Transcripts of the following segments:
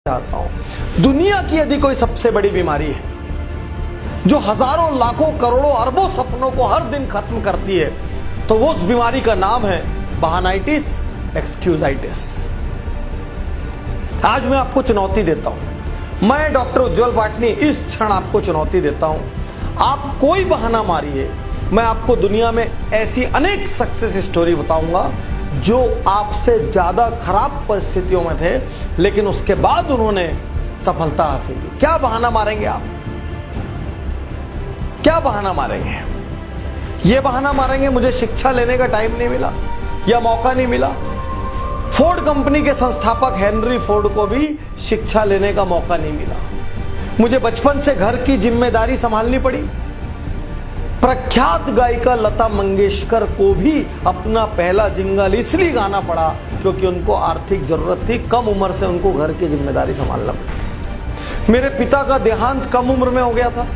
चाहता हूं। दुनिया की यदि कोई सबसे बड़ी बीमारी है जो हजारों लाखों करोड़ों अरबों सपनों को हर दिन खत्म करती है तो वो उस बीमारी का नाम है बहानाइटिस, एक्सक्यूजाइटिस। आज मैं आपको चुनौती देता हूं, मैं डॉक्टर उज्जवल पाटनी इस क्षण आपको चुनौती देता हूं। आप कोई बहाना मारिए, मैं आपको दुनिया में ऐसी अनेक सक्सेस स्टोरी बताऊंगा जो आपसे ज्यादा खराब परिस्थितियों में थे लेकिन उसके बाद उन्होंने सफलता हासिल की। क्या बहाना मारेंगे आप? क्या बहाना मारेंगे? ये बहाना मारेंगे मुझे शिक्षा लेने का टाइम नहीं मिला या मौका नहीं मिला। फोर्ड कंपनी के संस्थापक हेनरी फोर्ड को भी शिक्षा लेने का मौका नहीं मिला। मुझे बचपन से घर की जिम्मेदारी संभालनी पड़ी। प्रख्यात गायिका लता मंगेशकर को भी अपना पहला जिंगल इसलिए गाना पड़ा क्योंकि उनको आर्थिक जरूरत थी। कम उम्र से उनको घर की जिम्मेदारी संभालना पड़ी। मेरे पिता का देहांत कम उम्र में हो गया था।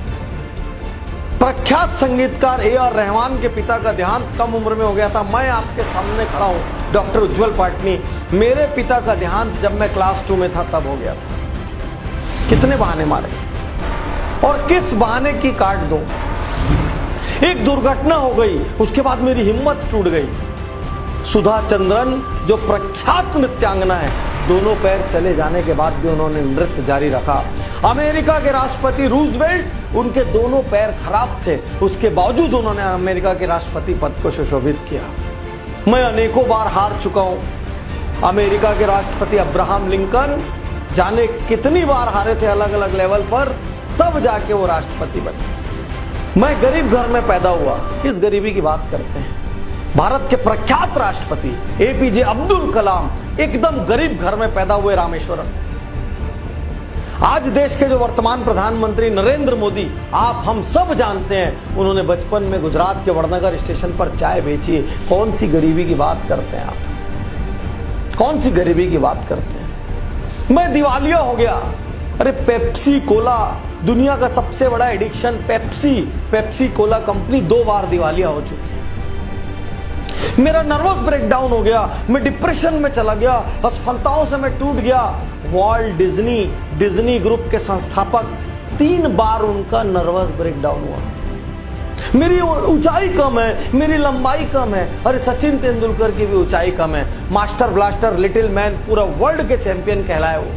प्रख्यात संगीतकार ए.आर. रहमान के पिता का देहांत कम उम्र में हो गया था। मैं आपके सामने खड़ा हूं डॉक्टर उज्जवल पाटनी। मेरे पिता का देहांत जब मैं क्लास 2 में था तब हो गया था। कितने बहाने मारे और किस बहाने की काट दो। एक दुर्घटना हो गई, उसके बाद मेरी हिम्मत टूट गई। सुधा चंद्रन जो प्रख्यात नृत्यांगना है, दोनों पैर चले जाने के बाद भी उन्होंने नृत्य जारी रखा। अमेरिका के राष्ट्रपति रूजवेल्ट, उनके दोनों पैर खराब थे, उसके बावजूद उन्होंने अमेरिका के राष्ट्रपति पद को सुशोभित किया। मैं अनेकों बार हार चुका हूं। अमेरिका के राष्ट्रपति अब्राहम लिंकन जाने कितनी बार हारे थे अलग अलग लेवल पर, तब जाके वो राष्ट्रपति बने। मैं गरीब घर में पैदा हुआ। किस गरीबी की बात करते हैं? भारत के प्रख्यात राष्ट्रपति एपीजे अब्दुल कलाम एकदम गरीब घर में पैदा हुए रामेश्वरम। आज देश के जो वर्तमान प्रधानमंत्री नरेंद्र मोदी, आप हम सब जानते हैं, उन्होंने बचपन में गुजरात के वड़नगर स्टेशन पर चाय बेची। कौन सी गरीबी की बात करते हैं आप? कौन सी गरीबी की बात करते हैं? मैं दिवालिया हो गया। अरे पेप्सी कोला, दुनिया का सबसे बड़ा एडिक्शन पेप्सी कोला कंपनी 2 बार दिवालिया हो चुकी है। मेरा नर्वस ब्रेकडाउन हो गया, मैं डिप्रेशन में चला गया, असफलताओं से मैं टूट गया। वॉल्ट डिज्नी ग्रुप के संस्थापक 3 बार उनका नर्वस ब्रेकडाउन हुआ। मेरी ऊंचाई कम है, मेरी लंबाई कम है। अरे सचिन तेंदुलकर की भी ऊंचाई कम है। मास्टर ब्लास्टर, लिटिल मैन, पूरा वर्ल्ड के चैंपियन कहलाए वो।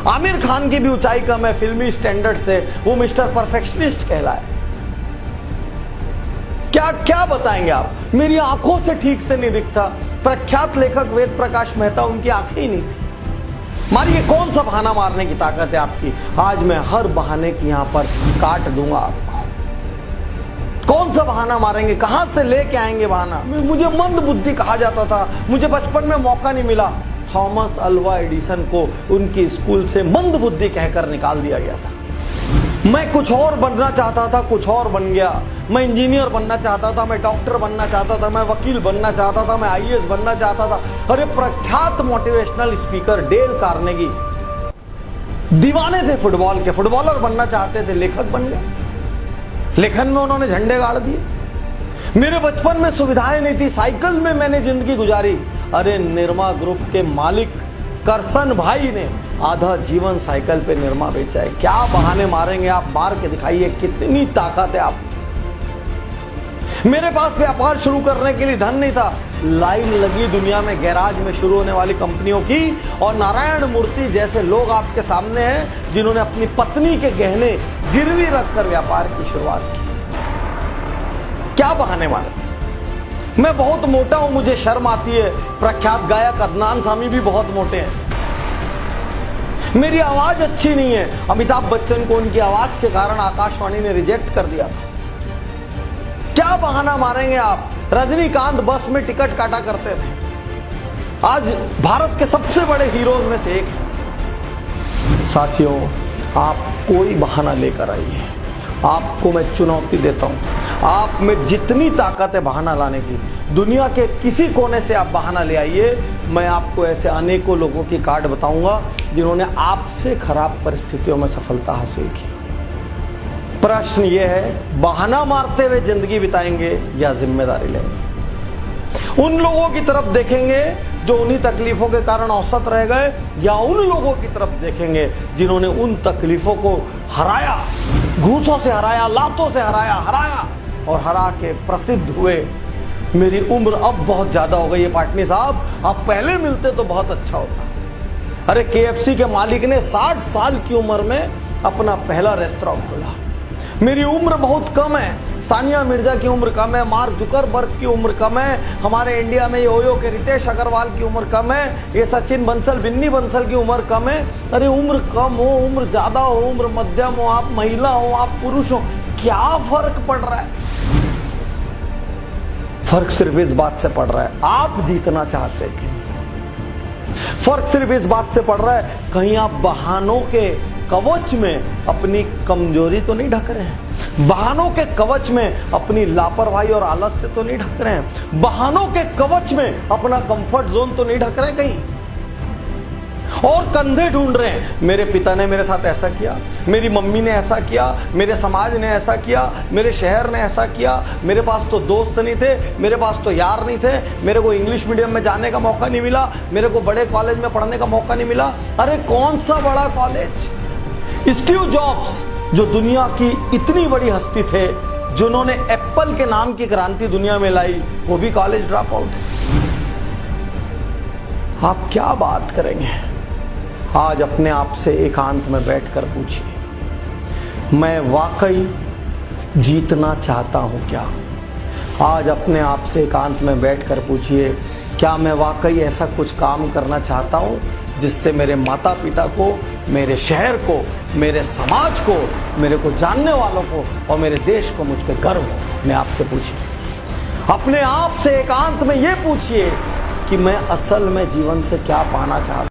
आमिर खान की भी ऊंचाई कम है फिल्मी स्टैंडर्ड से, वो मिस्टर परफेक्शनिस्ट कहलाए। क्या क्या बताएंगे आप? मेरी आंखों से ठीक से नहीं दिखता। प्रख्यात लेखक वेद प्रकाश मेहता, उनकी आंखें ही नहीं थी। मारिए, कौन सा बहाना मारने की ताकत है आपकी? आज मैं हर बहाने की यहां पर काट दूंगा आपको। कौन सा बहाना मारेंगे? कहां से लेके आएंगे बहाना? मुझे मंद बुद्धि कहा जाता था, मुझे बचपन में मौका नहीं मिला। थॉमस अल्वा एडिसन को उनकी स्कूल से मंद बुद्धि कहकर निकाल दिया गया था। मैं कुछ और बनना चाहता था, कुछ और बन गया। मैं इंजीनियर बनना चाहता था, मैं डॉक्टर बनना चाहता था, मैं वकील बनना चाहता था, मैं आईएएस बनना चाहता था। अरे प्रख्यात मोटिवेशनल स्पीकर डेल कार्नेगी दीवाने थे फुटबॉल के, फुटबॉलर बनना चाहते थे, लेखक बन गए। लेखन में उन्होंने झंडे गाड़ दिए। मेरे बचपन में सुविधाएं नहीं थी, साइकिल में मैंने जिंदगी गुजारी। अरे निरमा ग्रुप के मालिक करसन भाई ने आधा जीवन साइकिल पे निरमा बेचा है। क्या बहाने मारेंगे आप? मार के दिखाइए, कितनी ताकत है आप। मेरे पास व्यापार शुरू करने के लिए धन नहीं था। लाइन लगी दुनिया में गैराज में शुरू होने वाली कंपनियों की, और नारायण मूर्ति जैसे लोग आपके सामने हैं जिन्होंने अपनी पत्नी के गहने गिरवी रखकर व्यापार की शुरुआत की। क्या बहाने मारे? मैं बहुत मोटा हूं, मुझे शर्म आती है। प्रख्यात गायक अदनान सामी भी बहुत मोटे हैं। मेरी आवाज अच्छी नहीं है। अमिताभ बच्चन को उनकी आवाज के कारण आकाशवाणी ने रिजेक्ट कर दिया था। क्या बहाना मारेंगे आप? रजनीकांत बस में टिकट काटा करते थे, आज भारत के सबसे बड़े हीरोज में से एक है। साथियों, आप कोई बहाना लेकर आइए, आपको मैं चुनौती देता हूं। आप में जितनी ताकत है बहाना लाने की, दुनिया के किसी कोने से आप बहाना ले आइए। मैं आपको ऐसे अनेकों लोगों की काट बताऊंगा जिन्होंने आपसे खराब परिस्थितियों में सफलता हासिल की। प्रश्न यह है, बहाना मारते हुए जिंदगी बिताएंगे या जिम्मेदारी लेंगे? उन लोगों की तरफ देखेंगे जो उन्हीं तकलीफों के कारण औसत रह गए, या उन लोगों की तरफ देखेंगे जिन्होंने उन तकलीफों को हराया, घूसों से हराया, लातों से हराया और हरा के प्रसिद्ध हुए। मेरी उम्र अब बहुत ज्यादा हो गई है पाटनी साहब, आप पहले मिलते तो बहुत अच्छा होता। अरे KFC के मालिक ने 60 साल की उम्र में अपना पहला रेस्टोरेंट खोला। मेरी उम्र बहुत कम है, सानिया मिर्जा की उम्र कम है, मार्क जुकरबर्ग की उम्र कम है, हमारे इंडिया में ये ओयो के रितेश अग्रवाल की उम्र कम है, ये सचिन बंसल, बिन्नी बंसल की उम्र कम है। अरे उम्र कम हो, उम्र ज्यादा हो, उम्र मध्यम हो, आप महिला हो, आप पुरुष हो, क्या फर्क पड़ रहा है? फर्क सिर्फ इस बात से पड़ रहा है, आप जीतना चाहते हैं। फर्क सिर्फ इस बात से पड़ रहा है, कहीं आप बहानों के कवच में अपनी कमजोरी तो नहीं ढक रहे हैं, बहानों के कवच में अपनी लापरवाही और आलस से तो नहीं ढक रहे हैं, बहानों के कवच में अपना कंफर्ट जोन तो नहीं ढक रहे कहीं, और कंधे ढूंढ रहे हैं। मेरे पिता ने मेरे साथ ऐसा किया, मेरी मम्मी ने ऐसा किया, मेरे समाज ने ऐसा किया, मेरे शहर ने ऐसा किया, मेरे पास तो दोस्त नहीं थे, मेरे पास तो यार नहीं थे, मेरे को इंग्लिश मीडियम में जाने का मौका नहीं मिला, मेरे को बड़े कॉलेज में पढ़ने का मौका नहीं मिला। अरे कौन सा बड़ा कॉलेज? स्टीव जॉब्स जो दुनिया की इतनी बड़ी हस्ती थे, जिन्होंने एप्पल के नाम की क्रांति दुनिया में लाई, वो भी कॉलेज ड्रॉप आउट। आप क्या बात करेंगे? आज अपने आप से एकांत में बैठकर पूछिए, मैं वाकई जीतना चाहता हूं क्या? आज अपने आप से एकांत में बैठकर पूछिए, क्या मैं वाकई ऐसा कुछ काम करना चाहता हूं जिससे मेरे माता पिता को, मेरे शहर को, मेरे समाज को, मेरे को जानने वालों को और मेरे देश को मुझ पर गर्व हो? मैं आपसे पूछिए, अपने आप से एकांत में ये पूछिए कि मैं असल में जीवन से क्या पाना चाहता हूं।